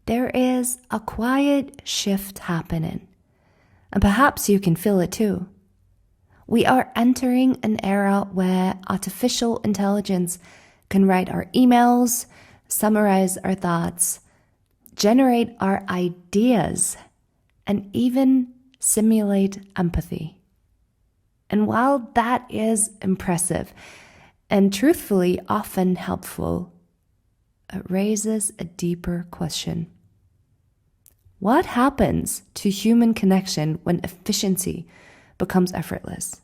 there is a quiet shift happening. And perhaps you can feel it too. We are entering an era where artificial intelligence can write our emails, summarize our thoughts, generate our ideas, and even simulate empathy. And while that is impressive and truthfully often helpful, it raises a deeper question. What happens to human connection when efficiency becomes effortless?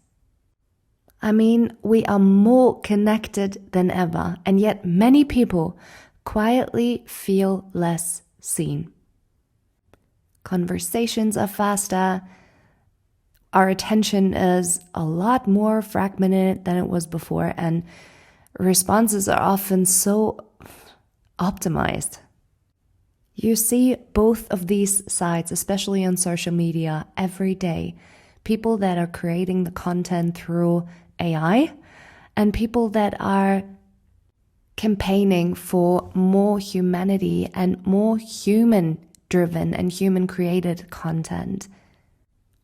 I mean, we are more connected than ever, and yet many people quietly feel less seen. Conversations are faster. Our attention is a lot more fragmented than it was before, and responses are often so optimized. You see both of these sides, especially on social media, every day. People that are creating the content through AI and people that are campaigning for more humanity and more human-driven and human-created content.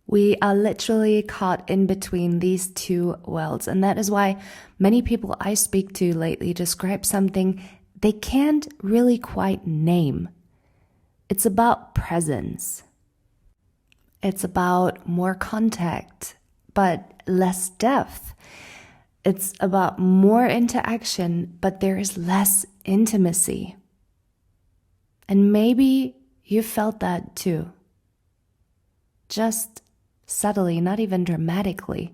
We are literally caught in between these two worlds, and that is why many people I speak to lately describe something they can't really quite name. It's about presence. It's about more contact, but less depth. It's about more interaction, but there is less intimacy. And maybe you felt that too. Just subtly, not even dramatically,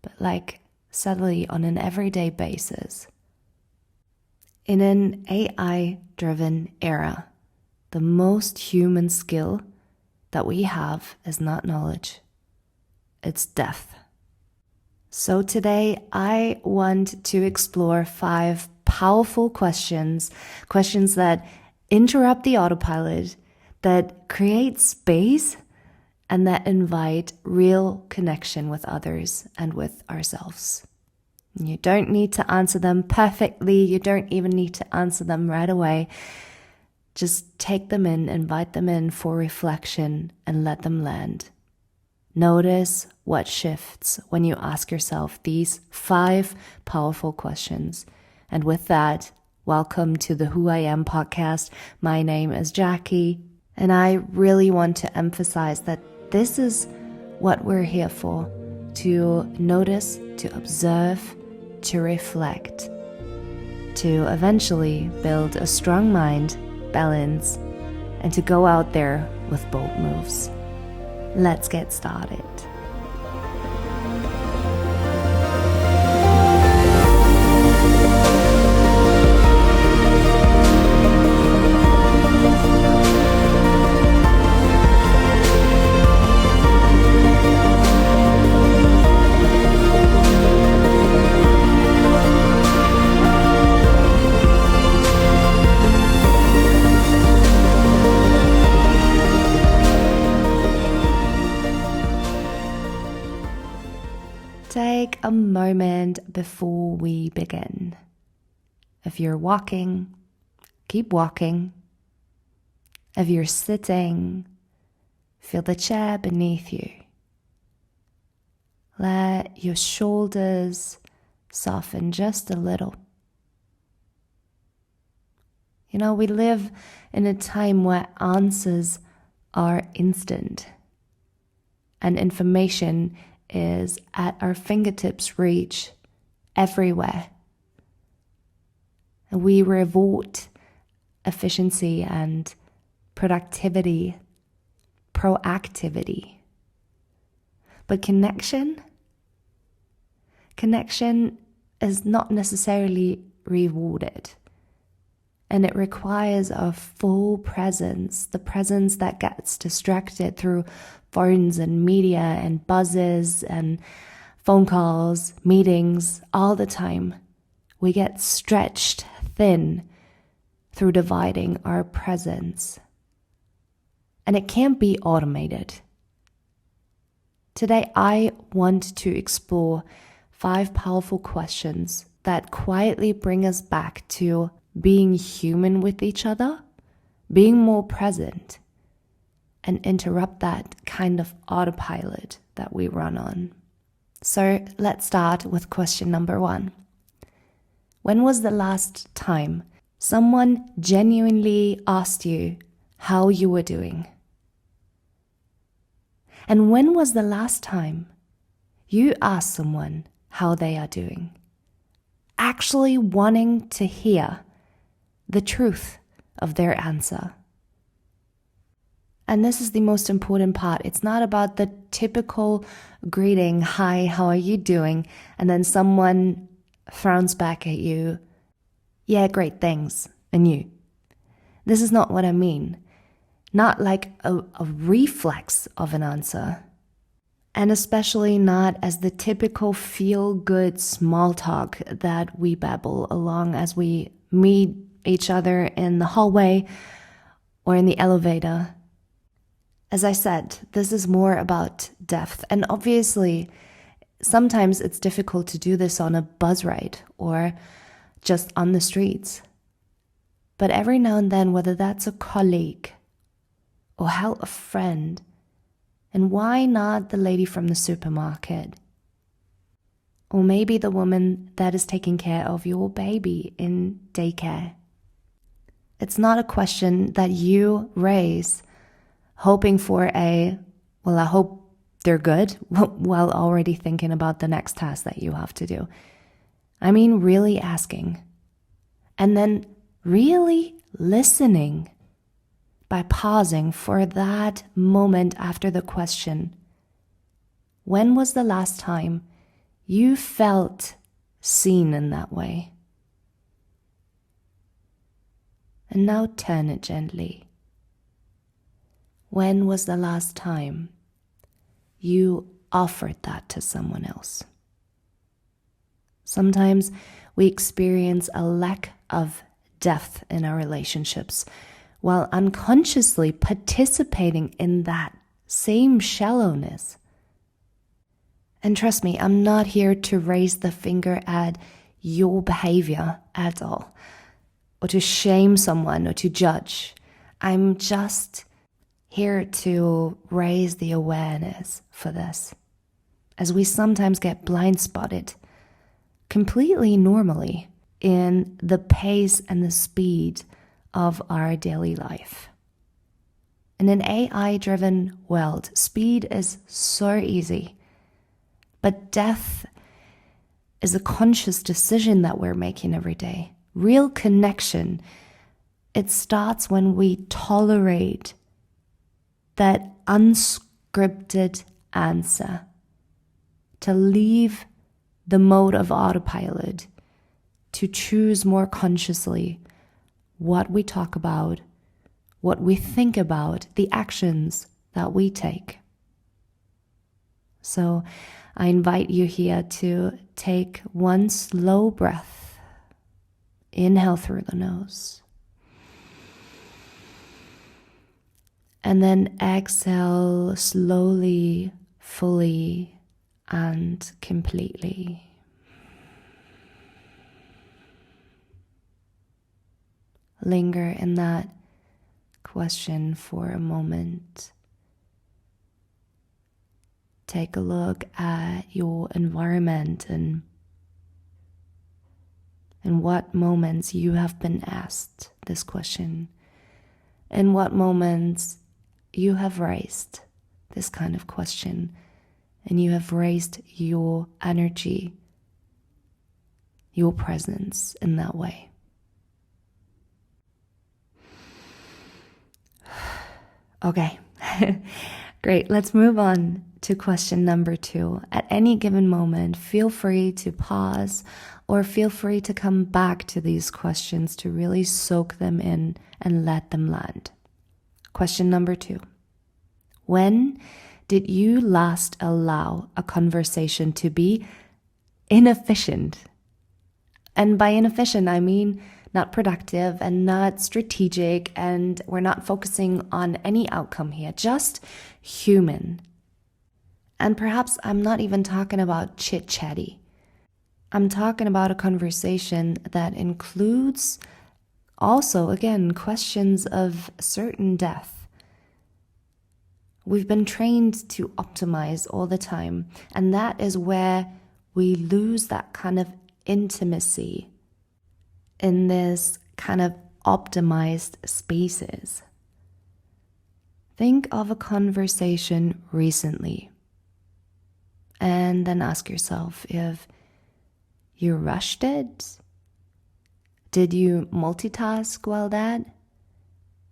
but like subtly on an everyday basis. In an AI-driven era, the most human skill that we have is not knowledge, it's depth. So today I want to explore 5 powerful questions that interrupt the autopilot, that create space, and that invite real connection with others and with ourselves. You don't need to answer them perfectly. You don't even need to answer them right away. Just take them in, invite them in for reflection, and let them land. Notice what shifts when you ask yourself these 5 powerful questions. And with that, welcome to the Who I Am podcast. My name is Jackie, and I really want to emphasize that this is what we're here for, to notice, to observe, to reflect, to eventually build a strong mind, balance, and to go out there with bold moves. Let's get started. Take a moment before we begin. If you're walking, keep walking. If you're sitting, feel the chair beneath you. Let your shoulders soften just a little. You know, we live in a time where answers are instant and information is at our fingertips reach everywhere. And we reward efficiency and productivity, proactivity. But connection is not necessarily rewarded. And it requires our full presence, the presence that gets distracted through phones and media and buzzes and phone calls, meetings, all the time. We get stretched thin through dividing our presence. And it can't be automated. Today, I want to explore 5 powerful questions that quietly bring us back to being human with each other being more present, and interrupt that kind of autopilot that we run on. So let's start with question number 1. When was the last time someone genuinely asked you how you were doing? And when was the last time you asked someone how they are doing? Actually wanting to hear the truth of their answer. And this is the most important part. It's not about the typical greeting, hi, how are you doing? And then someone frowns back at you, yeah, great, thanks, and you. This is not what I mean. Not like a reflex of an answer. And especially not as the typical feel-good small talk that we babble along as we meet each other in the hallway or in the elevator. As I said, this is more about depth. And obviously, sometimes it's difficult to do this on a bus ride or just on the streets. But every now and then, whether that's a colleague or hell, a friend, and why not the lady from the supermarket? Or maybe the woman that is taking care of your baby in daycare. It's not a question that you raise hoping for I hope they're good, while already thinking about the next task that you have to do. I mean, really asking. And then really listening by pausing for that moment after the question. When was the last time you felt seen in that way? And now turn it gently. When was the last time you offered that to someone else? Sometimes we experience a lack of depth in our relationships while unconsciously participating in that same shallowness. And trust me, I'm not here to raise the finger at your behavior at all, or to shame someone or to judge. I'm just here to raise the awareness for this, as we sometimes get blind spotted completely normally in the pace and the speed of our daily life. In an AI-driven world, speed is so easy, but depth is a conscious decision that we're making every day. Real connection, it starts when we tolerate that unscripted answer, to leave the mode of autopilot, to choose more consciously what we talk about, what we think about, the actions that we take. So I invite you here to take one slow breath. Inhale through the nose. And then exhale slowly, fully, and completely. Linger in that question for a moment. Take a look at your environment and in what moments you have been asked this question. In what moments you have raised this kind of question, and you have raised your energy, your presence in that way. Okay, great. Let's move on to question number 2. At any given moment, feel free to pause or feel free to come back to these questions to really soak them in and let them land. Question number 2. When did you last allow a conversation to be inefficient? And by inefficient, I mean not productive and not strategic, and we're not focusing on any outcome here, just human. And perhaps I'm not even talking about chit-chatty. I'm talking about a conversation that includes Also, again, questions of certain death. We've been trained to optimize all the time, and that is where we lose that kind of intimacy in this kind of optimized spaces. Think of a conversation recently and then ask yourself if you rushed it. Did you multitask while that?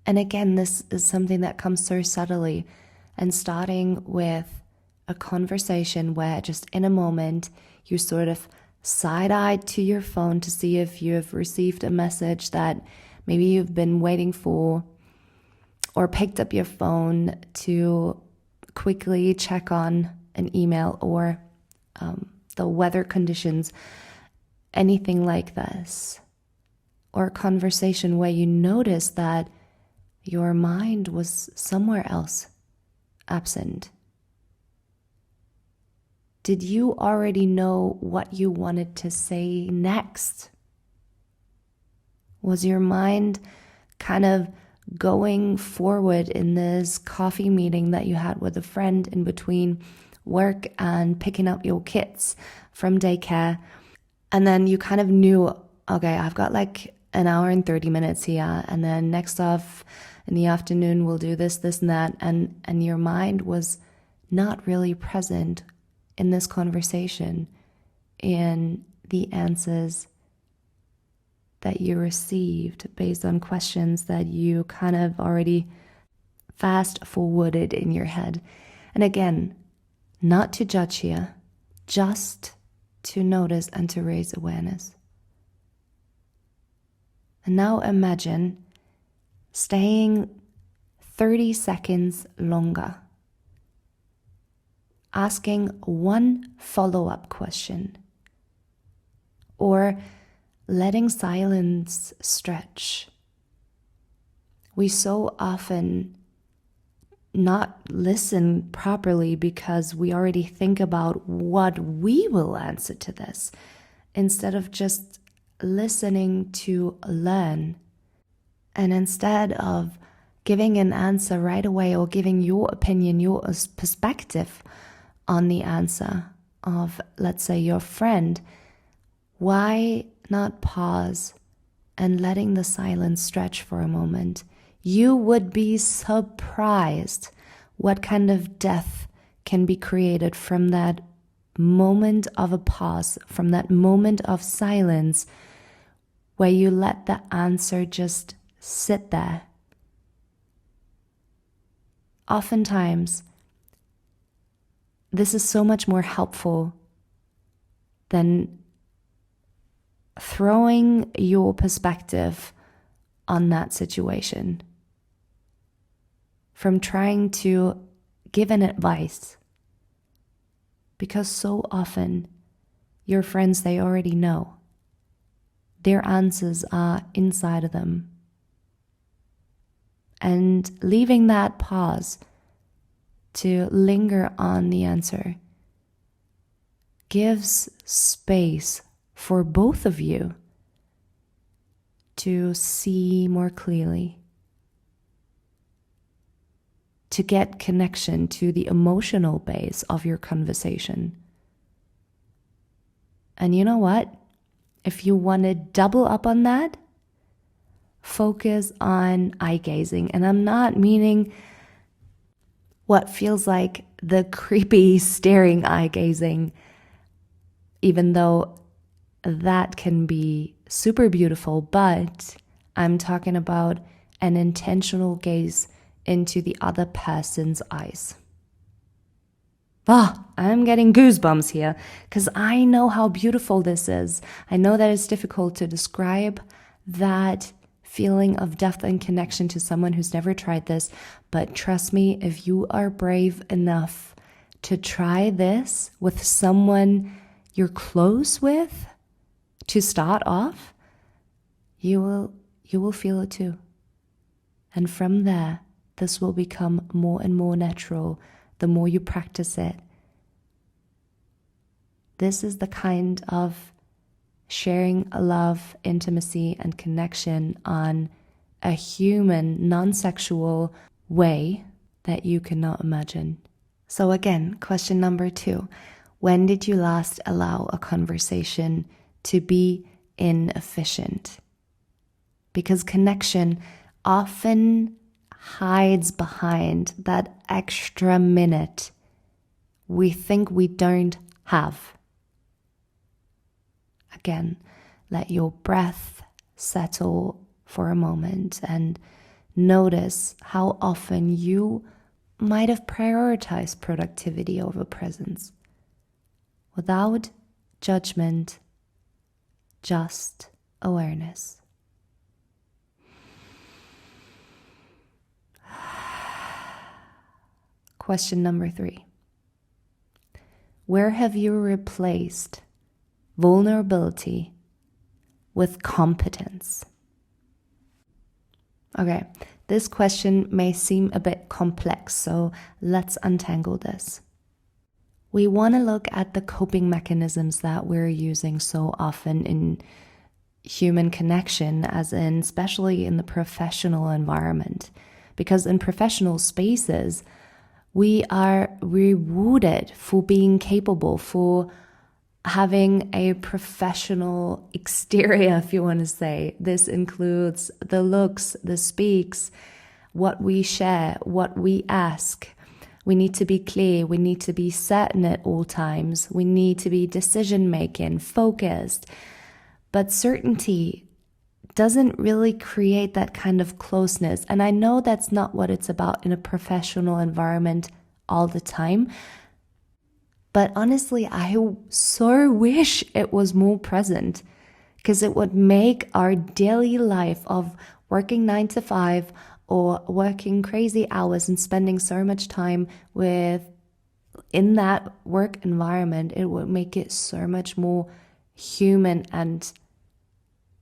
And again, this is something that comes so subtly, and starting with a conversation where just in a moment you sort of side-eyed to your phone to see if you have received a message that maybe you've been waiting for, or picked up your phone to quickly check on an email or the weather conditions, anything like this. Or a conversation where you notice that your mind was somewhere else, absent. Did you already know what you wanted to say next? Was your mind kind of going forward in this coffee meeting that you had with a friend in between work and picking up your kids from daycare? And then you kind of knew, okay, I've got like an hour and 30 minutes here, and then next off in the afternoon we'll do this, and that, and your mind was not really present in this conversation, in the answers that you received based on questions that you kind of already fast forwarded in your head. And again, not to judge here, just to notice and to raise awareness. And now imagine staying 30 seconds longer, asking one follow-up question, or letting silence stretch. We so often not listen properly because we already think about what we will answer to this, instead of just listening to learn. And instead of giving an answer right away or giving your opinion, your perspective on the answer of, let's say, your friend, why not pause and letting the silence stretch for a moment? You would be surprised what kind of depth can be created from that moment of a pause, from that moment of silence, where you let the answer just sit there. Oftentimes, this is so much more helpful than throwing your perspective on that situation, from trying to give an advice, because so often your friends, they already know. Their answers are inside of them. And leaving that pause to linger on the answer gives space for both of you to see more clearly, to get connection to the emotional base of your conversation. And you know what? If you want to double up on that, focus on eye gazing. And I'm not meaning what feels like the creepy staring eye gazing, even though that can be super beautiful, but I'm talking about an intentional gaze into the other person's eyes. I'm getting goosebumps here because I know how beautiful this is. I know that it's difficult to describe that feeling of depth and connection to someone who's never tried this, but trust me, if you are brave enough to try this with someone you're close with to start off, you will feel it too. And from there, this will become more and more natural the more you practice it. This is the kind of sharing love, intimacy, and connection on a human, non-sexual way that you cannot imagine. So again, question number 2. When did you last allow a conversation to be inefficient? Because connection often hides behind that extra minute we think we don't have. Again, let your breath settle for a moment and notice how often you might have prioritized productivity over presence. Without judgment, just awareness. Question number 3. Where have you replaced vulnerability with competence? Okay, this question may seem a bit complex, so let's untangle this. We want to look at the coping mechanisms that we're using so often in human connection, as in especially in the professional environment. Because in professional spaces, we are rewarded for being capable, for having a professional exterior, if you want to say. This includes the looks, the speaks, what we share, what we ask. We need to be clear. We need to be certain at all times. We need to be decision-making, focused. But certainty doesn't really create that kind of closeness. And I know that's not what it's about in a professional environment all the time. But honestly, I so wish it was more present, because it would make our daily life of working 9 to 5 or working crazy hours and spending so much time in that work environment, it would make it so much more human and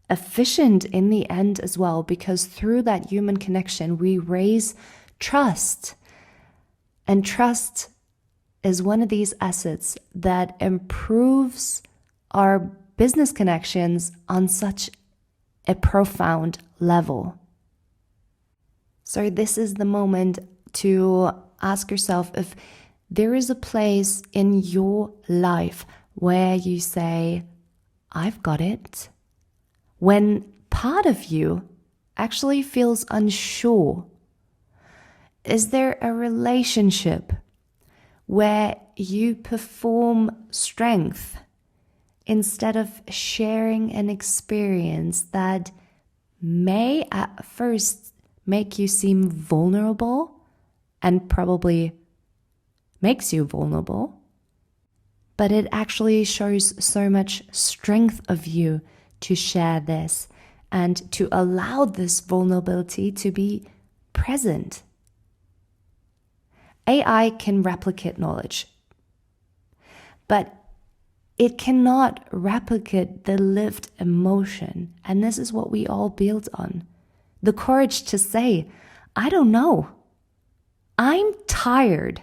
efficient in the end as well, because through that human connection, we raise trust. And trust is one of these assets that improves our business connections on such a profound level. So this is the moment to ask yourself if there is a place in your life where you say, I've got it, when part of you actually feels unsure. Is there a relationship where you perform strength instead of sharing an experience that may at first make you seem vulnerable and probably makes you vulnerable, but it actually shows so much strength of you to share this and to allow this vulnerability to be present. AI can replicate knowledge, but it cannot replicate the lived emotion. And this is what we all build on. The courage to say, I don't know. I'm tired.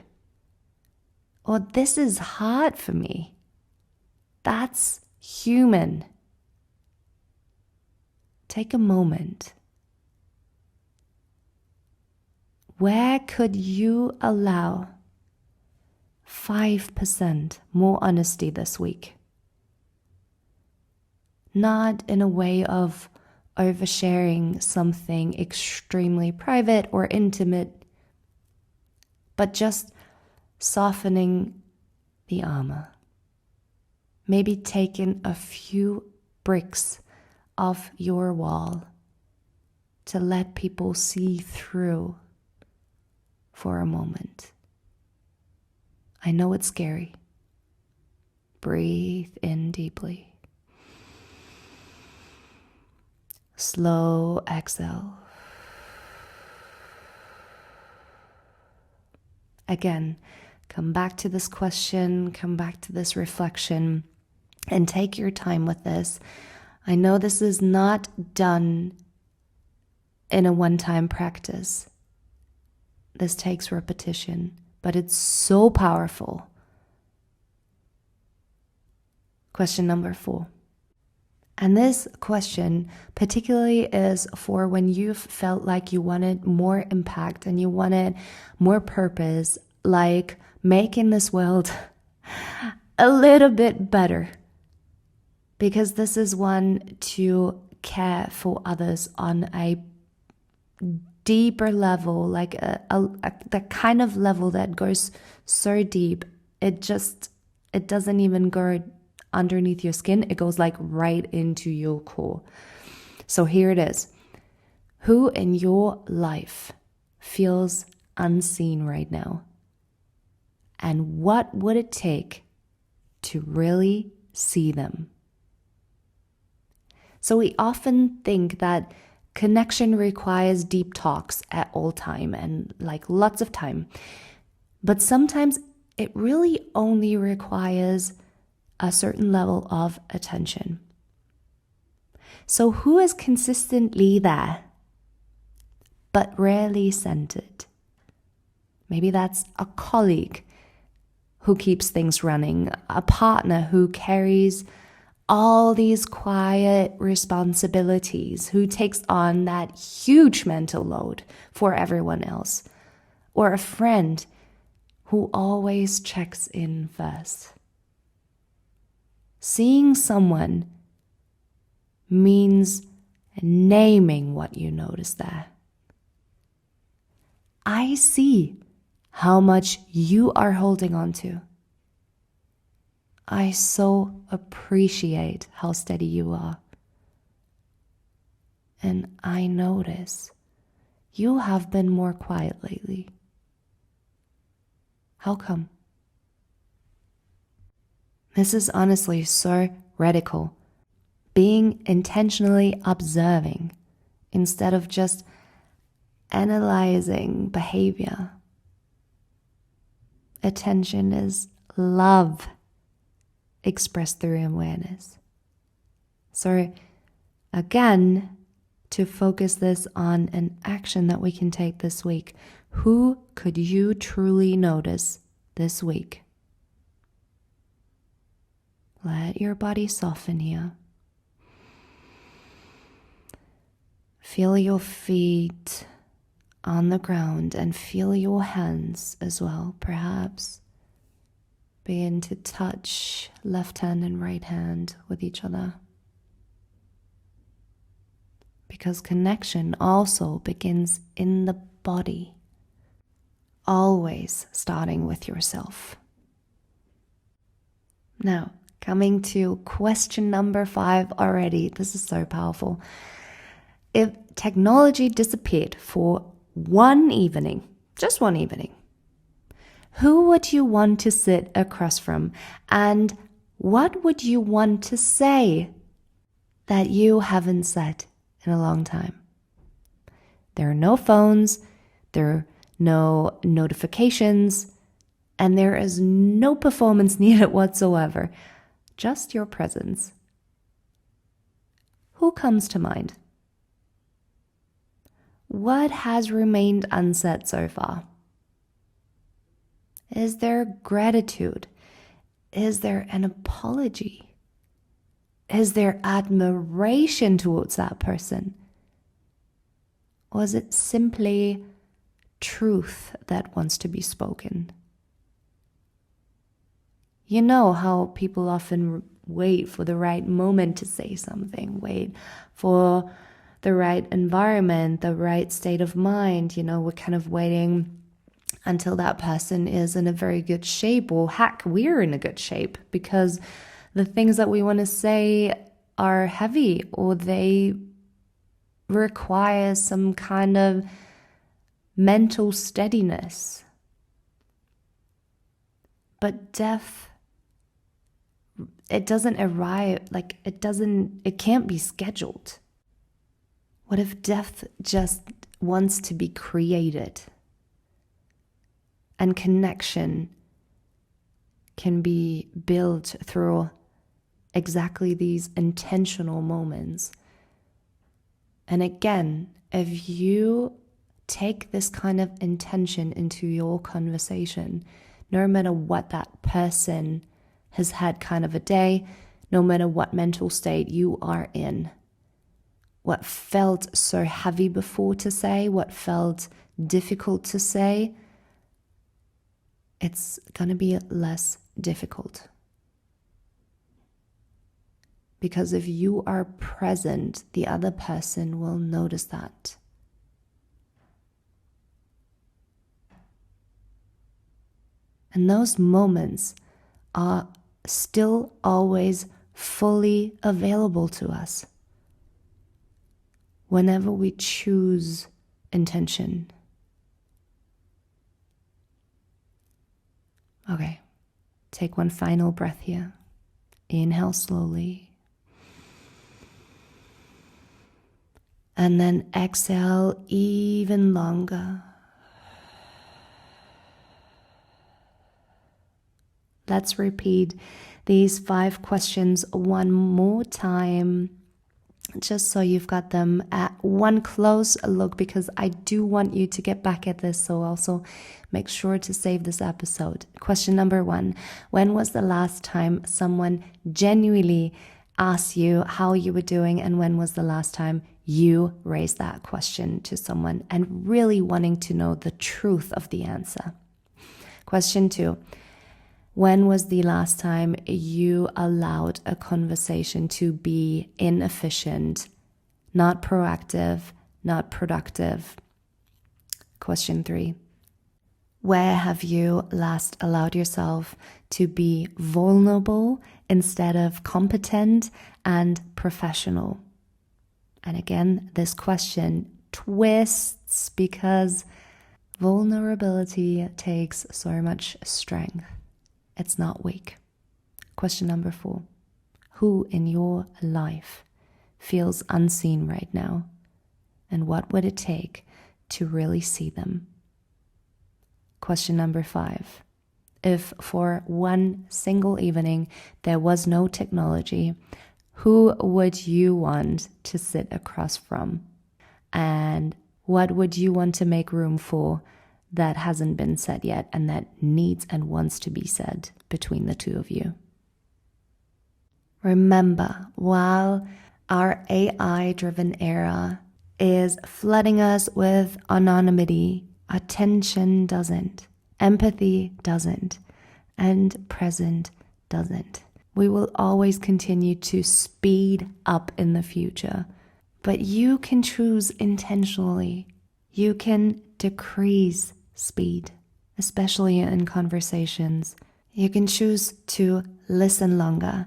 Or this is hard for me. That's human. Take a moment. Where could you allow 5% more honesty this week? Not in a way of oversharing something extremely private or intimate, but just softening the armor. Maybe taking a few bricks off your wall to let people see through for a moment. I know it's scary. Breathe in deeply. Slow exhale. Again, come back to this question, come back to this reflection, and take your time with this. I know this is not done in a one-time practice. This takes repetition, but it's so powerful. Question number 4. And this question particularly is for when you've felt like you wanted more impact and you wanted more purpose, like making this world a little bit better. Because this is one to care for others on a deeper level, like the kind of level that goes so deep, it doesn't even go underneath your skin, it goes like right into your core. So here it is. Who in your life feels unseen right now? And what would it take to really see them? So we often think that connection requires deep talks at all time and like lots of time. But sometimes it really only requires a certain level of attention. So who is consistently there, but rarely sent it? Maybe that's a colleague who keeps things running, a partner who carries all these quiet responsibilities, who takes on that huge mental load for everyone else, or a friend who always checks in first. Seeing someone means naming what you notice there. I see how much you are holding on to. I so appreciate how steady you are. And I notice you have been more quiet lately. How come? This is honestly so radical. Being intentionally observing instead of just analyzing behavior. Attention is love expressed through awareness. So again, to focus this on an action that we can take this week, who could you truly notice this week? Let your body soften here. Feel your feet on the ground and feel your hands as well, perhaps. Begin to touch left hand and right hand with each other. Because connection also begins in the body, always starting with yourself. Now, coming to question number 5 already. This is so powerful. If technology disappeared for one evening, just one evening, who would you want to sit across from? And what would you want to say that you haven't said in a long time? There are no phones, there are no notifications, and there is no performance needed whatsoever. Just your presence. Who comes to mind? What has remained unsaid so far? Is there gratitude? Is there an apology? Is there admiration towards that person? Or is it simply truth that wants to be spoken? You know how people often wait for the right moment to say something, wait for the right environment, the right state of mind. You know, we're kind of waiting until that person is in a very good shape, or heck, we're in a good shape, because the things that we want to say are heavy, or they require some kind of mental steadiness. But death, it doesn't arrive, it can't be scheduled. What if death just wants to be created? And connection can be built through exactly these intentional moments. And again, if you take this kind of intention into your conversation, no matter what that person has had kind of a day, no matter what mental state you are in. What felt so heavy before to say, what felt difficult to say, it's going to be less difficult. Because if you are present, the other person will notice that. And those moments are still always fully available to us whenever we choose intention. Okay, take one final breath here. Inhale slowly. And then exhale even longer. Let's repeat these 5 questions one more time, just so you've got them at one close look, because I do want you to get back at this. So also make sure to save this episode. Question number 1, when was the last time someone genuinely asked you how you were doing, and when was the last time you raised that question to someone and really wanting to know the truth of the answer? Question 2, when was the last time you allowed a conversation to be inefficient, not proactive, not productive? Question 3, where have you last allowed yourself to be vulnerable instead of competent and professional? And again, this question twists because vulnerability takes so much strength. It's not weak. Question number 4, who in your life feels unseen right now? And what would it take to really see them? Question number 5, if for one single evening there was no technology, who would you want to sit across from? And what would you want to make room for that hasn't been said yet and that needs and wants to be said between the two of you? Remember, while our AI-driven era is flooding us with anonymity, attention doesn't, empathy doesn't, and present doesn't. We will always continue to speed up in the future, but you can choose intentionally. You can decrease speed, especially in conversations. You can choose to listen longer,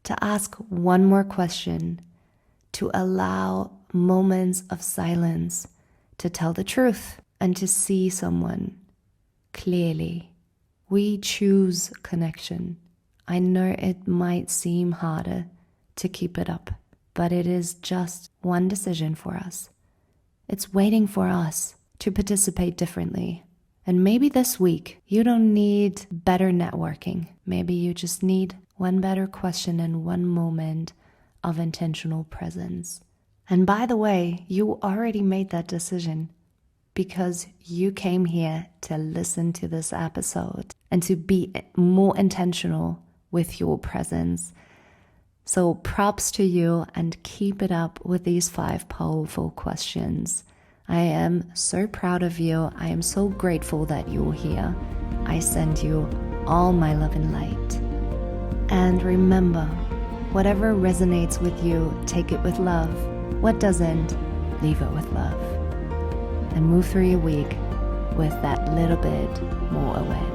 to ask one more question, to allow moments of silence, to tell the truth, and to see someone clearly. We choose connection. I know it might seem harder to keep it up, but it is just one decision for us. It's waiting for us to participate differently. And maybe this week, you don't need better networking. Maybe you just need one better question and one moment of intentional presence. And by the way, you already made that decision because you came here to listen to this episode and to be more intentional with your presence. So props to you, and keep it up with these 5 powerful questions. I am so proud of you. I am so grateful that you're here. I send you all my love and light. And remember, whatever resonates with you, take it with love. What doesn't, leave it with love. And move through your week with that little bit more awareness.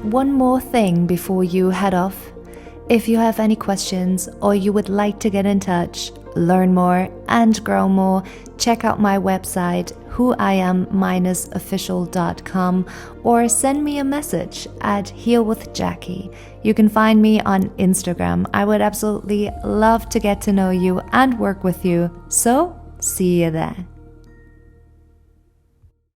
One more thing before you head off. If you have any questions or you would like to get in touch, learn more and grow more, check out my website whoiam-official.com or send me a message at healwithjackie. You can find me on Instagram. I would absolutely love to get to know you and work with you. So See you there.